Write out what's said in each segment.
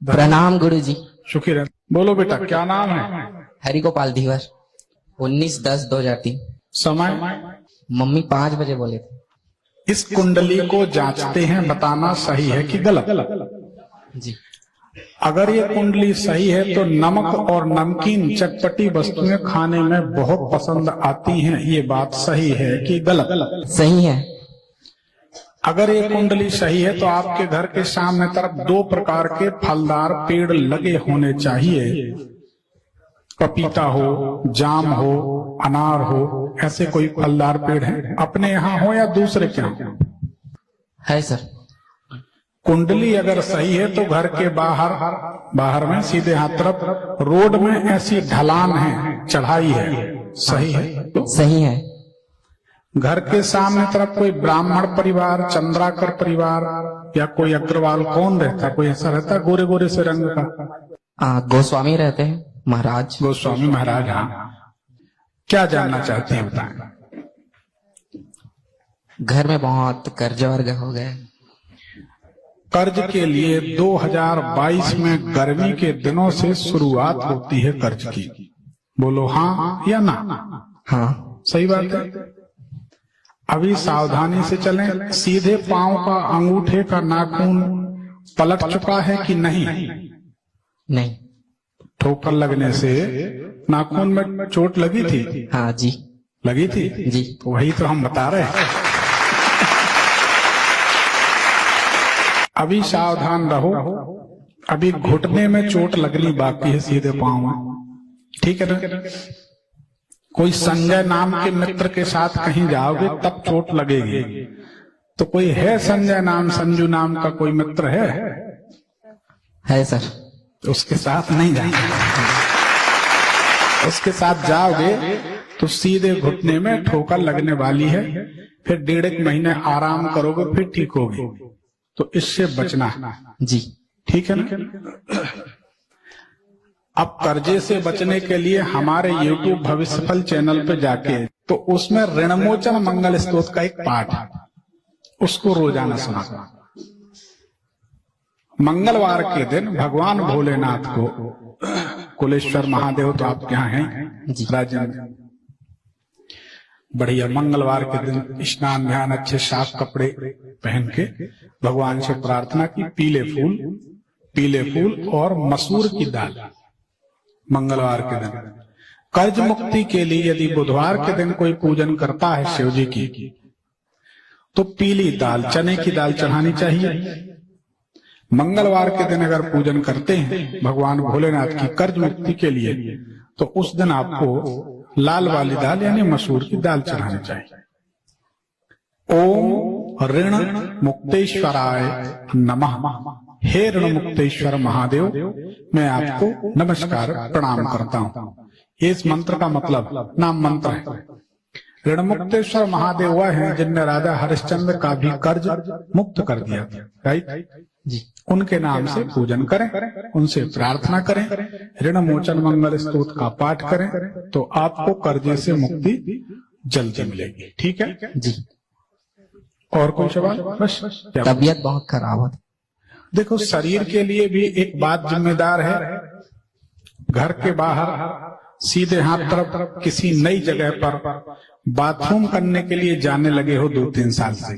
प्रणाम गुरु जी। सुखी रह। बोलो बेटा, क्या नाम है? हरिगोपाल धीवर। 19/10/2003। समय? मम्मी 5 बजे बोले थे। इस कुंडली को जांचते हैं, बताना सही है कि गलत। जी। अगर ये कुंडली सही है तो नमक और नमकीन चटपटी वस्तुएं खाने में बहुत पसंद आती हैं, ये बात सही है कि गलत? सही है। अगर ये कुंडली सही है तो आपके घर के सामने तरफ 2 प्रकार के फलदार पेड़ लगे होने चाहिए। पपीता हो, जाम हो, अनार हो, ऐसे कोई फलदार पेड़ है अपने यहाँ हो या दूसरे के यहाँ? है सर। कुंडली अगर सही है तो घर के बाहर में सीधे हाथ तरफ रोड में ऐसी ढलान है, चढ़ाई है, सही है? सही है। घर के सामने तरफ कोई ब्राह्मण परिवार, चंद्राकर परिवार या कोई अग्रवाल कौन रहता? कोई ऐसा रहता गोरे गोरे से रंग का? गोस्वामी रहते हैं महाराज। गोस्वामी महाराज। हाँ, क्या जानना चाहते हैं बताएं। घर में बहुत कर्ज वर्ग हो गए। कर्ज के लिए 2022 में गर्मी के दिनों से शुरुआत होती है कर्ज की। बोलो हाँ या ना? हाँ सही बात है। अभी सावधानी से चलें। सीधे पांव का अंगूठे का नाखून पलट चुका है कि नहीं? नहीं। ठोकर लगने से नाखून में चोट लगी थी? हाँ जी। लगी थी जी। तो वही तो हम बता रहे हैं। अभी सावधान रहो। अभी घुटने में चोट लगनी बाकी है, सीधे पांव में। ठीक है ना? कोई संजय नाम के मित्र के साथ कहीं जाओगे तब चोट लगेगी। तो कोई है संजय नाम, संजू नाम का कोई मित्र है? है सर। तो उसके साथ नहीं जाएंगे। उसके साथ जाओगे तो सीधे घुटने में ठोकर लगने वाली है। फिर 1.5 महीने आराम करोगे, फिर ठीक होगी। तो इससे बचना जी। ठीक है ना? अब कर्जे से बचने के लिए हमारे YouTube भविष्यफल चैनल पे जाके तो उसमें ऋणमोचन मंगल स्तोत्र का एक पाठ है, उसको रोजाना सुना। मंगलवार के दिन भगवान भोलेनाथ को, कुलेश्वर महादेव तो आपके यहाँ हैं राज्य में, बढ़िया मंगलवार के दिन स्नान ध्यान अच्छे साफ कपड़े पहन के भगवान से प्रार्थना की, पीले फूल और मसूर की दाल मंगलवार के दिन। कर्ज मुक्ति के लिए यदि बुधवार के दिन कोई पूजन करता है शिव जी की, तो पीली दाल, चने की दाल चढ़ानी चाहिए। मंगलवार के दिन अगर पूजन करते हैं भगवान भोलेनाथ की कर्ज मुक्ति के लिए, तो उस दिन आपको लाल वाली दाल यानी मसूर की दाल चढ़ानी चाहिए। ओम ऋण मुक्तेश्वराय नमः। हे ऋण मुक्तेश्वर महादेव, मैं आपको नमस्कार प्रणाम करता हूँ। ये इस मंत्र का मतलब नाम मंत्र है। ऋण मुक्तेश्वर महादेव वह है जिनने राजा हरिश्चंद्र का भी कर्ज मुक्त कर दिया था, राइट जी। उनके नाम से पूजन करें, उनसे प्रार्थना करें, ऋण मोचन मंगल स्तोत्र का पाठ करें, तो आपको कर्जे से मुक्ति जल्दी मिलेगी। ठीक है जी। और कोई सवाल? बस। तबीयत बहुत खराब होती। देखो, शरीर के लिए भी एक बात जिम्मेदार है। घर के बाहर सीधे हाथ तरफ किसी नई जगह पर बाथरूम करने के लिए जाने लगे हो 2-3 साल से,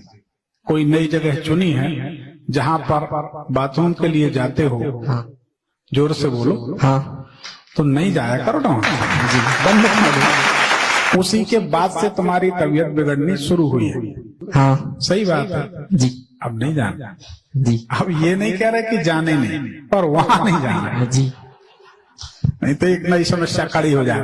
कोई नई जगह चुनी है जहां पर बाथरूम के लिए जाते हो। हाँ। जोर से बोलो। हाँ। तो नहीं जाया करो ना जी। बंद कर दो। उसी के बाद से तुम्हारी तबीयत बिगड़नी शुरू हुई है। हाँ सही बात है जी। अब नहीं जाना जी। अब ये नहीं कह रहे कि जाने नहीं, पर वहां नहीं जाना जी। नहीं तो एक नई समस्या खड़ी हो जाए।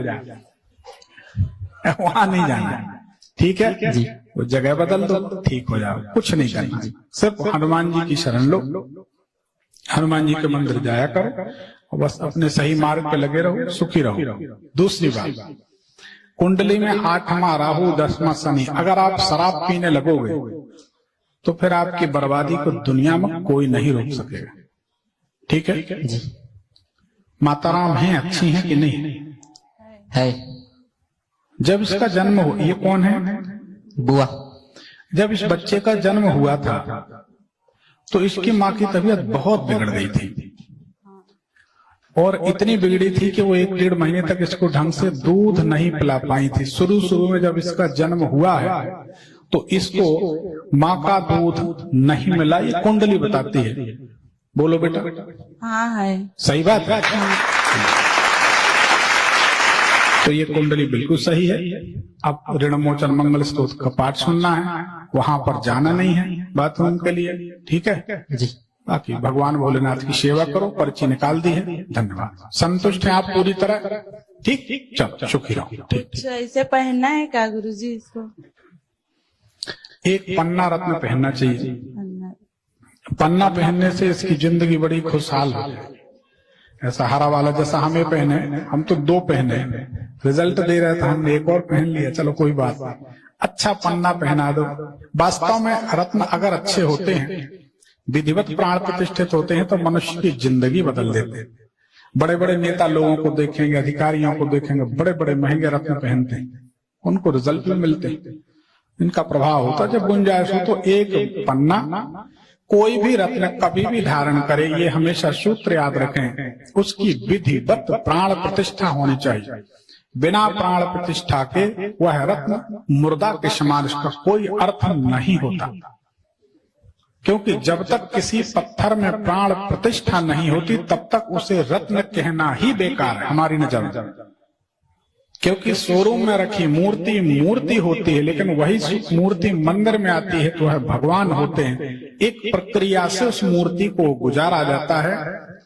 वहां नहीं जाना। ठीक है जी। वो जगह बदल दो, ठीक हो जाओ। कुछ नहीं करना, सिर्फ हनुमान जी की शरण लो, हनुमान जी के मंदिर जाया करो और बस अपने सही मार्ग पे लगे रहो, सुखी रहो। दूसरी बात, कुंडली में 8वां राहु 10वां शनि, अगर आप शराब पीने लगोगे तो फिर आपकी बर्बादी को दुनिया में कोई नहीं रोक सकेगा। ठीक है जी। माता राम हैं, अच्छी हैं कि नहीं? है। जब इसका जन्म हो, ये कौन है? बुआ। जब इस बच्चे का जन्म हुआ था तो इसकी माँ की तबीयत बहुत बिगड़ गई थी। और इतनी बिगड़ी थी कि वो 1-1.5 महीने तक इसको ढंग से दूध नहीं पिला पाई थी। शुरू में जब इसका जन्म हुआ है तो इसको माँ का दूध नहीं मिला, ये कुंडली बताती है। बोलो बेटा। हाँ है। सही बात है। तो ये कुंडली बिल्कुल सही है। अब ऋणमोचन मंगल स्तोत्र का पाठ सुनना है, वहां पर जाना नहीं है बाथरूम के लिए, ठीक है जी। बाकी भगवान भोलेनाथ की सेवा करो। पर्ची निकाल दी है। धन्यवाद। संतुष्ट हैं आप पूरी तरह? ठीक ठीक, चलो सुखी रहो। ठीक। कुछ ऐसे पहनना है क्या गुरुजी इसको? एक पन्ना रत्न पहनना चाहिए। पन्ना पहनने से इसकी जिंदगी बड़ी खुशहाल हो। ऐसा हरा वाला जैसा हमें पहने, हम तो 2 पहने, रिजल्ट दे रहे थे, हमने एक और पहन लिया, चलो कोई बात नहीं। अच्छा पन्ना पहना दो। वास्तव में रत्न अगर अच्छे होते हैं, विधिवत प्राण प्रतिष्ठित होते हैं, तो मनुष्य की जिंदगी बदल देते हैं। बड़े बड़े नेता लोगों को देखेंगे, अधिकारियों को देखेंगे, बड़े बड़े महंगे रत्न पहनते हैं, उनको रिजल्ट भी मिलते हैं, इनका प्रभाव होता। जब गुंजाइश हो तो एक पन्ना, कोई भी रत्न कभी भी धारण करे, ये हमेशा सूत्र याद रखें, उसकी विधिवत प्राण प्रतिष्ठा होनी चाहिए। बिना प्राण प्रतिष्ठा के वह रत्न मुर्दा के समान, इसका कोई अर्थ नहीं होता। क्योंकि जब तक किसी पत्थर में प्राण प्रतिष्ठा नहीं होती, तब तक उसे रत्न कहना ही बेकार है हमारी नजर में। क्योंकि शोरूम में रखी मूर्ति होती है, लेकिन वही मूर्ति मंदिर में आती है तो वह भगवान होते हैं। एक प्रक्रिया से उस मूर्ति को गुजारा जाता है,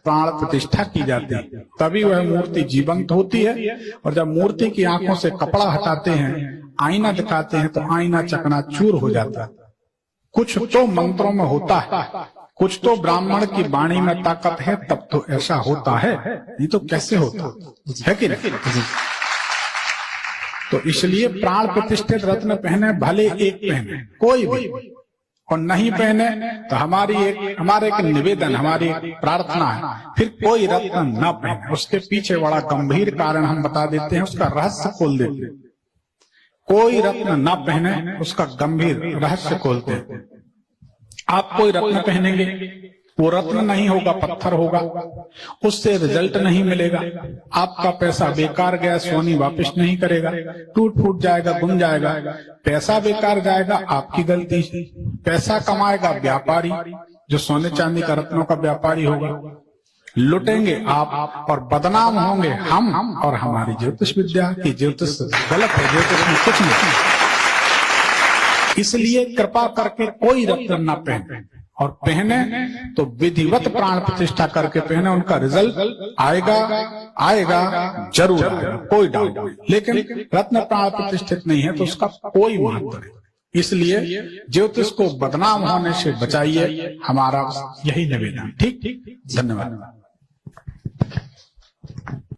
प्राण प्रतिष्ठा की जाती है, तभी वह मूर्ति जीवंत होती है। और जब मूर्ति की आंखों से कपड़ा हटाते हैं, आईना दिखाते हैं, तो आईना चकनाचूर हो जाता है। कुछ तो मंत्रों में होता है, कुछ तो ब्राह्मण की वाणी में ताकत है, तब तो ऐसा होता है, नहीं तो कैसे होता है कि नहीं? तो इसलिए प्राण प्रतिष्ठित रत्न पहने, भले एक पहने कोई भी, और नहीं पहने तो हमारे एक निवेदन, हमारी एक प्रार्थना है, फिर कोई रत्न न पहने। उसके पीछे बड़ा गंभीर कारण हम बता देते हैं, उसका रहस्य खोल देते हैं। कोई रत्न न पहने, उसका गंभीर रहस्य खोलते हैं। आप कोई रत्न पहनेंगे, वो रत्न नहीं होगा, पत्थर होगा, उससे रिजल्ट नहीं मिलेगा। आपका पैसा बेकार गया, सोनी वापस नहीं करेगा, टूट फूट जाएगा, गुम जाएगा। पैसा बेकार जाएगा, आपकी गलती। पैसा कमाएगा व्यापारी, जो सोने चांदी का रत्नों का व्यापारी होगा। लुटेंगे आप और बदनाम होंगे हम और हमारी ज्योतिष विद्या की। ज्योतिष गलत है, ज्योतिष में कुछ नहीं। इसलिए कृपा करके कोई रत्न ना पहने, और पहने तो विधिवत प्राण प्रतिष्ठा करके पहने। उनका रिजल्ट आएगा जरूर आएगा, कोई डाउट नहीं। लेकिन रत्न प्राण प्रतिष्ठित नहीं है तो उसका कोई महत्व नहीं। इसलिए ज्योतिष को बदनाम होने से बचाइए, हमारा यही निवेदन। ठीक, धन्यवाद।